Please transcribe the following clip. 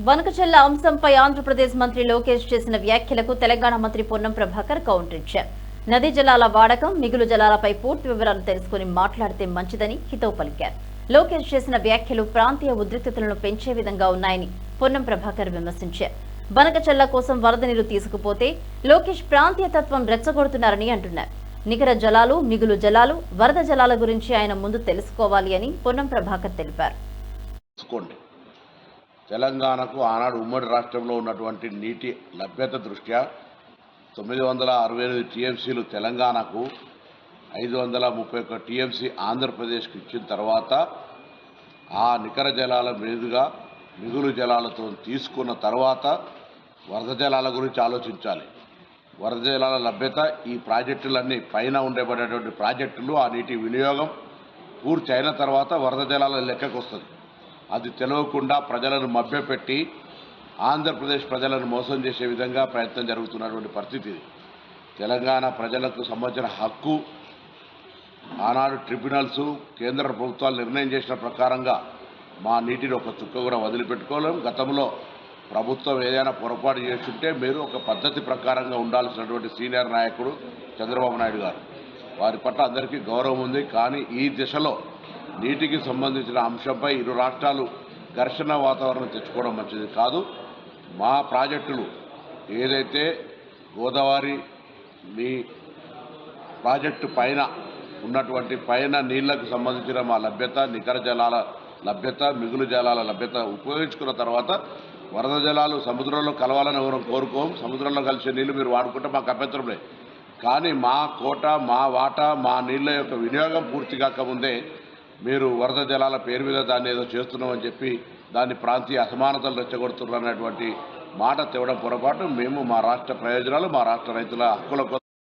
బనకచెల్ల అంశంపై ఆంధ్రప్రదేశ్ మంత్రి లోకేష్ చేసిన వ్యాఖ్యలకు తెలంగాణ మంత్రి పొన్నం ప్రభాకర్ కౌంటర్ ఇచ్చారు. నదీ జలాల వాడకం, మిగులు జలాలపై పూర్తి వివరాలు తెలుసుకుని మాట్లాడితే మంచిదని హితవు పలికారు. లోకేష్ చేసిన వ్యాఖ్యలు ప్రాంతీయ ఉద్రిక్తతలను పెంచే విధంగా ఉన్నాయని పొన్నం ప్రభాకర్ విమర్శించారు. బనకచెల్ల కోసం వరద నీరు తీసుకుపోతే లోకేష్ ప్రాంతీయ తత్వం రెచ్చగొడుతున్నారని అంటున్నారు. నికర జలాలు, మిగులు జలాలు, వరద జలాల గురించి ఆయన ముందు తెలుసుకోవాలి అని పొన్నం ప్రభాకర్ తెలిపారు. తెలంగాణకు ఆనాడు ఉమ్మడి రాష్ట్రంలో ఉన్నటువంటి నీటి లభ్యత దృష్ట్యా 968 టీఎంసీలు తెలంగాణకు, 531 టీఎంసీ ఆంధ్రప్రదేశ్కు ఇచ్చిన తర్వాత ఆ నికర జలాల మీదుగా మిగులు జలాలతో తీసుకున్న తర్వాత వరద జలాల గురించి ఆలోచించాలి. వరద జలాల లభ్యత ఈ ప్రాజెక్టులన్నీ పైన ఉండబడేటువంటి ప్రాజెక్టులు, ఆ నీటి వినియోగం పూర్తి అయిన తర్వాత వరద జలాల లెక్కకు వస్తుంది. అది తెలియకుండా ప్రజలను మభ్యపెట్టి ఆంధ్రప్రదేశ్ ప్రజలను మోసం చేసే విధంగా ప్రయత్నం జరుగుతున్నటువంటి పరిస్థితి ఇది. తెలంగాణ ప్రజలకు సంబంధించిన హక్కు ఆనాడు ట్రిబ్యునల్స్, కేంద్ర ప్రభుత్వాలు నిర్ణయం చేసిన ప్రకారంగా మా నీటిని ఒక చుక్క కూడా వదిలిపెట్టుకోలేం. గతంలో ప్రభుత్వం ఏదైనా పొరపాటు చేస్తుంటే మీరు ఒక పద్ధతి ప్రకారంగా ఉండాల్సినటువంటి సీనియర్ నాయకుడు చంద్రబాబు నాయుడు గారు, వారి పట్ల అందరికీ గౌరవం ఉంది. కానీ ఈ దిశలో నీటికి సంబంధించిన అంశంపై ఇరు రాష్ట్రాలు ఘర్షణ వాతావరణం తెచ్చుకోవడం మంచిది కాదు. మా ప్రాజెక్టులు ఏదైతే గోదావరి మీ ప్రాజెక్టు పైన ఉన్నటువంటి పైన నీళ్లకు సంబంధించిన మా లభ్యత, నికర జలాల లభ్యత, మిగులు జలాల లభ్యత ఉపయోగించుకున్న తర్వాత వరద జలాలు సముద్రంలో కలవాలని ఎవరు కోరుకోం. సముద్రంలో కలిసే నీళ్లు మీరు వాడుకుంటే మాకు అభ్యంతరం లేదు. కానీ మా కోట, మా వాటా, మా నీళ్ల యొక్క వినియోగం పూర్తి కాకముందే మీరు వరద జలాల పేరు మీద దాన్ని ఏదో చేస్తున్నామని చెప్పి దాన్ని ప్రాంతీయ అసమానతలు రెచ్చగొడుతున్నారు అనేటువంటి మాట తేవడం పొరపాటు. మేము మా రాష్ట్ర ప్రయోజనాలు, మా రాష్ట్ర రైతుల హక్కుల కోసం